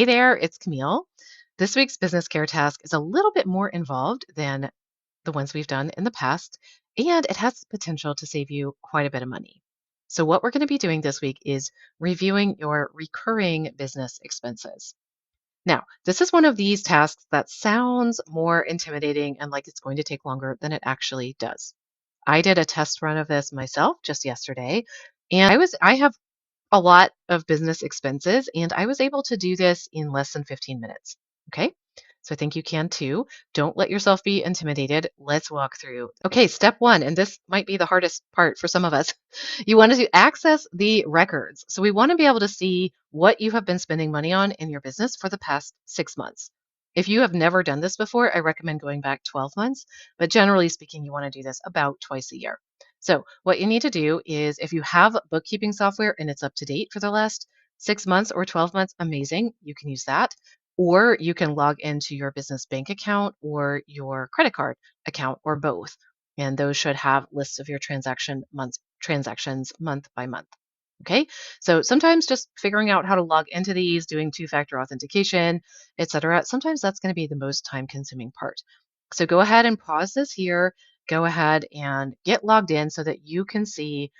Hey there, it's Camille. This week's business care task is a little bit more involved than the ones we've done in the past, and it has the potential to save you quite a bit of money. So, what we're going to be doing this week is reviewing your recurring business expenses. Now, this is one of these tasks that sounds more intimidating and like it's going to take longer than it actually does. I did a test run of this myself just yesterday, and I have a lot of business expenses, and I was able to do this in less than 15 minutes. Okay. So I think you can too. Don't let yourself be intimidated. Let's walk through. Okay, step one, and this might be the hardest part for some of us. You want to access the records. So we want to be able to see what you have been spending money on in your business for the past 6 months. If you have never done this before, I recommend going back 12 months, but generally speaking, you want to do this about twice a year. So, what you need to do is if you have bookkeeping software and it's up to date for the last 6 months or 12 months, amazing. You can use that. Or you can log into your business bank account or your credit card account or both. And those should have lists of your transactions month by month. Okay. So sometimes just figuring out how to log into these, doing two-factor authentication, etc. Sometimes that's going to be the most time-consuming part. So go ahead and pause this here. Go ahead and get logged in so that you can see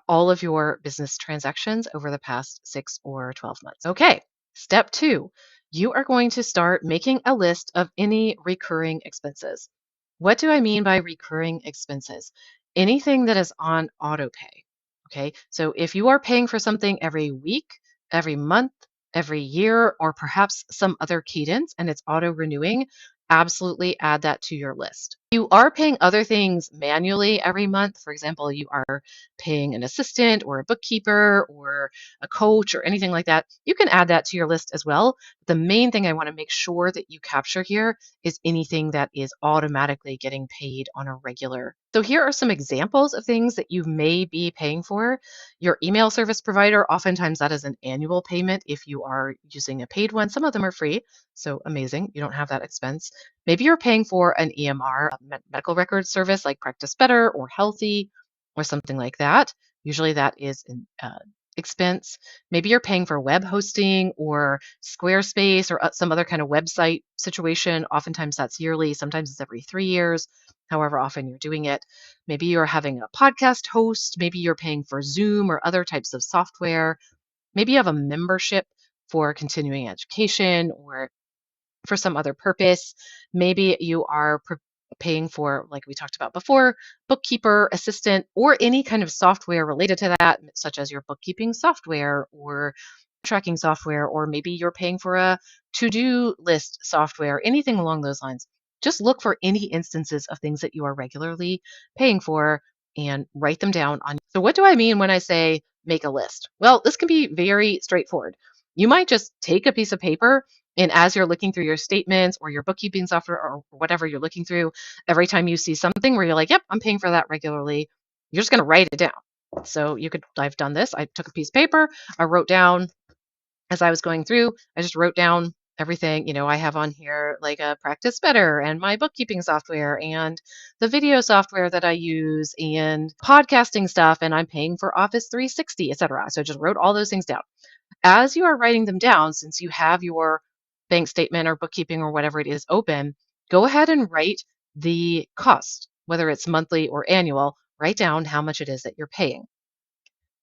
all of your business transactions over the past 6 or 12 months. Okay, step two, you are going to start making a list of any recurring expenses. What do I mean by recurring expenses? Anything that is on auto pay. Okay, so if you are paying for something every week, every month, every year, or perhaps some other cadence and it's auto renewing, absolutely add that to your list. You are paying other things manually every month. For example, you are paying an assistant or a bookkeeper or a coach or anything like that. You can add that to your list as well. The main thing I want to make sure that you capture here is anything that is automatically getting paid on a regular. So here are some examples of things that you may be paying for. Your email service provider, oftentimes that is an annual payment if you are using a paid one. Some of them are free, so amazing. You don't have that expense. Maybe you're paying for an EMR, a medical record service like Practice Better or Healthy or something like that. Usually that is an expense. Maybe you're paying for web hosting or Squarespace or some other kind of website situation. Oftentimes that's yearly, sometimes it's every 3 years, however often you're doing it. Maybe you're having a podcast host. Maybe you're paying for Zoom or other types of software. Maybe you have a membership for continuing education or for some other purpose. Maybe you are paying for, like we talked about before, bookkeeper, assistant, or any kind of software related to that, such as your bookkeeping software or tracking software, or maybe you're paying for a to-do list software, anything along those lines. Just look for any instances of things that you are regularly paying for and write them down on. So what do I mean when I say make a list? Well, this can be very straightforward. You might just take a piece of paper and as you're looking through your statements or your bookkeeping software or whatever you're looking through, every time you see something where you're like, yep, I'm paying for that regularly, you're just going to write it down. So I've done this. I took a piece of paper, I wrote down as I was going through, I just wrote down everything. I have on here like a Practice Better and my bookkeeping software and the video software that I use and podcasting stuff, and I'm paying for Office 360, etc. So I just wrote all those things down. As you are writing them down, since you have your bank statement or bookkeeping or whatever it is open, go ahead and write the cost, whether it's monthly or annual, write down how much it is that you're paying.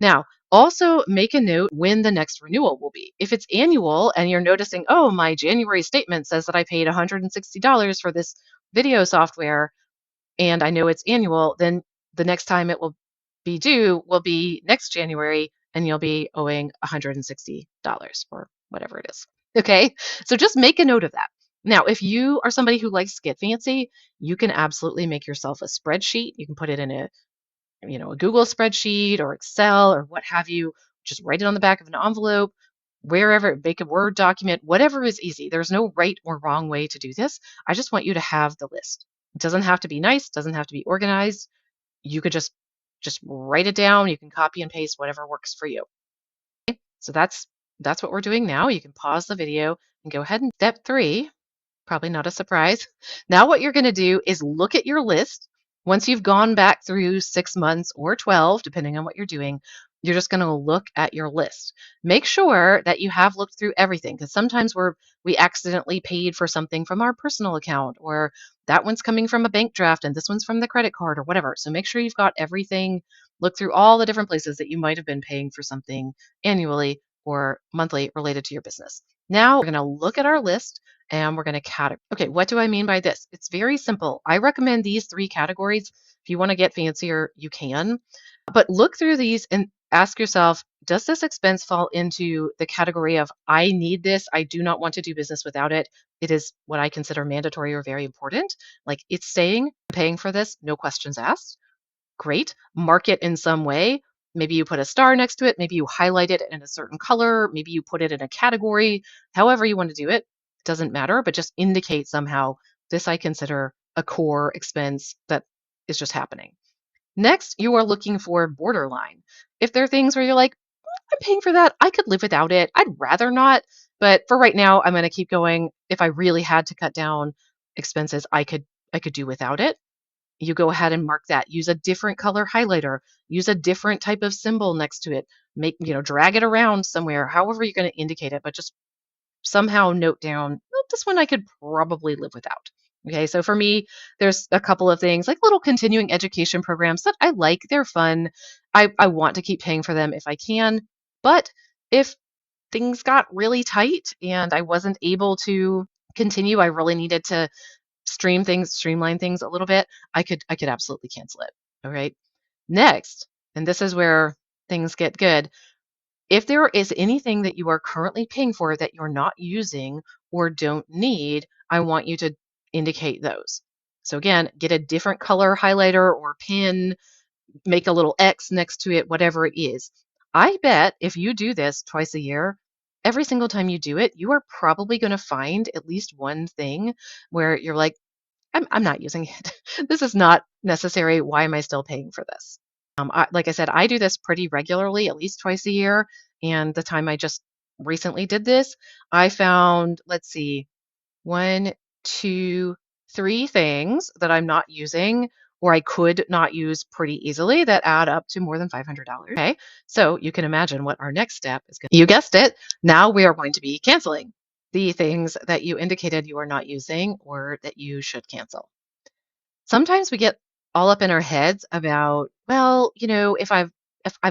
Now, also make a note when the next renewal will be. If it's annual and you're noticing, oh, my January statement says that I paid $160 for this video software and I know it's annual, then the next time it will be due will be next January and you'll be owing $160 or whatever it is. Okay, so just make a note of that. Now, if you are somebody who likes to get fancy, you can absolutely make yourself a spreadsheet. You can put it in a Google spreadsheet or Excel or what have you. Just write it on the back of an envelope, wherever, make a Word document, whatever is easy. There's no right or wrong way to do this. I just want you to have the list. It doesn't have to be nice, doesn't have to be organized. You could just write it down. You can copy and paste whatever works for you. Okay? So that's what we're doing now. You can pause the video and go ahead and step three, probably not a surprise. Now what you're going to do is look at your list. Once you've gone back through 6 months or 12, depending on what you're doing, You're just going to look at your list. Make sure that you have looked through everything, because sometimes we accidentally paid for something from our personal account, or that one's coming from a bank draft and this one's from the credit card or whatever. So make sure you've got everything. Look through all the different places that you might have been paying for something annually or monthly related to your business. Now we're going to look at our list and we're going to categorize. Okay, what do I mean by this? It's very simple. I recommend these 3 categories. If you want to get fancier, you can. But look through these and ask yourself, does this expense fall into the category of I need this, I do not want to do business without it. It is what I consider mandatory or very important. Like it's staying, paying for this, no questions asked. Great. Mark it in some way. Maybe you put a star next to it. Maybe you highlight it in a certain color. Maybe you put it in a category. However you want to do it, doesn't matter, but just indicate somehow this I consider a core expense that is just happening. Next, you are looking for borderline. If there are things where you're like, I'm paying for that, I could live without it. I'd rather not, but for right now, I'm going to keep going. If I really had to cut down expenses, I could do without it. You go ahead and mark that. Use a different color highlighter. Use a different type of symbol next to it. Drag it around somewhere, however you're going to indicate it, but just somehow note down, "Well, this one I could probably live without." Okay, so for me, there's a couple of things like little continuing education programs that I like. They're fun. I want to keep paying for them if I can. But if things got really tight and I wasn't able to continue, I really needed to streamline things a little bit, I could absolutely cancel it. All right. Next, and this is where things get good. If there is anything that you are currently paying for that you're not using or don't need, I want you to indicate those. So again, get a different color highlighter or pen, make a little X next to it, whatever it is. I bet if you do this twice a year, every single time you do it, you are probably going to find at least one thing where you're like, I'm not using it. This is not necessary. Why am I still paying for this? Like I said, I do this pretty regularly, at least twice a year. And the time I just recently did this, I found, let's see, one, two, 3 things that I'm not using or I could not use pretty easily that add up to more than $500. Okay, so you can imagine what our next step is. You guessed it. Now we are going to be canceling the things that you indicated you are not using or that you should cancel. Sometimes we get all up in our heads about, well, if I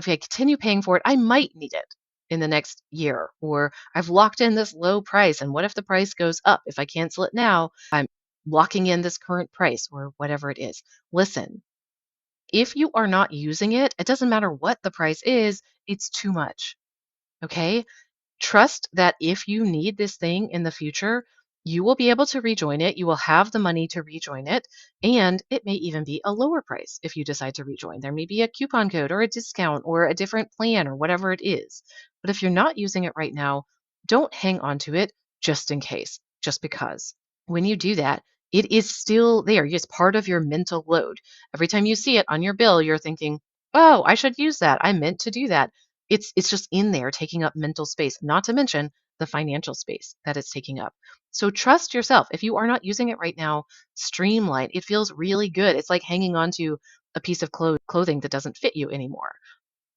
continue paying for it, I might need it in the next year, or I've locked in this low price, and what if the price goes up? If I cancel it now, I'm locking in this current price or whatever it is. Listen, if you are not using it, it doesn't matter what the price is, it's too much. Okay? Trust that if you need this thing in the future, you will be able to rejoin it. You will have the money to rejoin it. And it may even be a lower price if you decide to rejoin. There may be a coupon code or a discount or a different plan or whatever it is. But if you're not using it right now, don't hang on to it just in case, just because. When you do that, it is still there. It's part of your mental load. Every time you see it on your bill, you're thinking, oh, I should use that. I meant to do that. It's just in there taking up mental space, not to mention the financial space that it's taking up. So trust yourself. If you are not using it right now, streamline. It feels really good. It's like hanging on to a piece of clothing that doesn't fit you anymore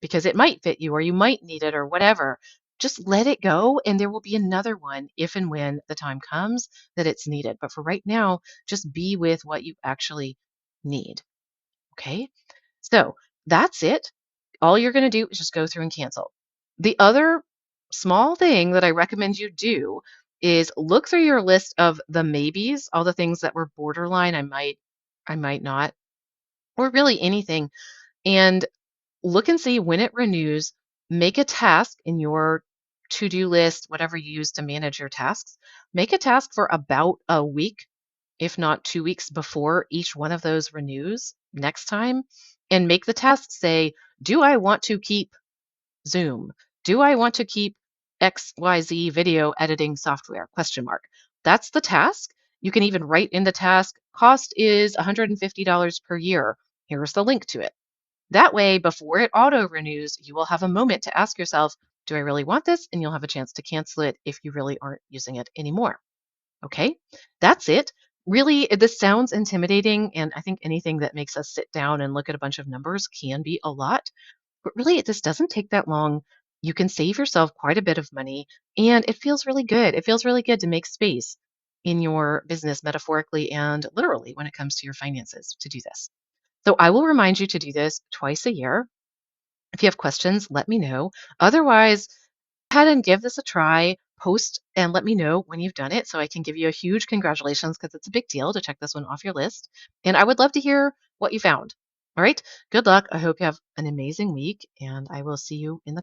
because it might fit you or you might need it or whatever. Just let it go and there will be another one if and when the time comes that it's needed. But for right now, just be with what you actually need. Okay? So that's it. All you're going to do is just go through and cancel. The other small thing that I recommend you do is look through your list of the maybes, all the things that were borderline, I might not, or really anything, and look and see when it renews. Make a task in your to-do list, whatever you use to manage your tasks. Make a task for about a week, if not 2 weeks before each one of those renews next time, and make the task say, do I want to keep Zoom? Do I want to keep XYZ video editing software? Question mark. That's the task. You can even write in the task, cost is $150 per year. Here's the link to it. That way, before it auto renews, you will have a moment to ask yourself, do I really want this? And you'll have a chance to cancel it if you really aren't using it anymore. Okay, that's it. Really, this sounds intimidating, and I think anything that makes us sit down and look at a bunch of numbers can be a lot. But really, this doesn't take that long. You can save yourself quite a bit of money, and it feels really good. It feels really good to make space in your business, metaphorically and literally, when it comes to your finances to do this. So I will remind you to do this twice a year. If you have questions, let me know. Otherwise, go ahead and give this a try. Post and let me know when you've done it so I can give you a huge congratulations because it's a big deal to check this one off your list. And I would love to hear what you found. All right. Good luck. I hope you have an amazing week, and I will see you in the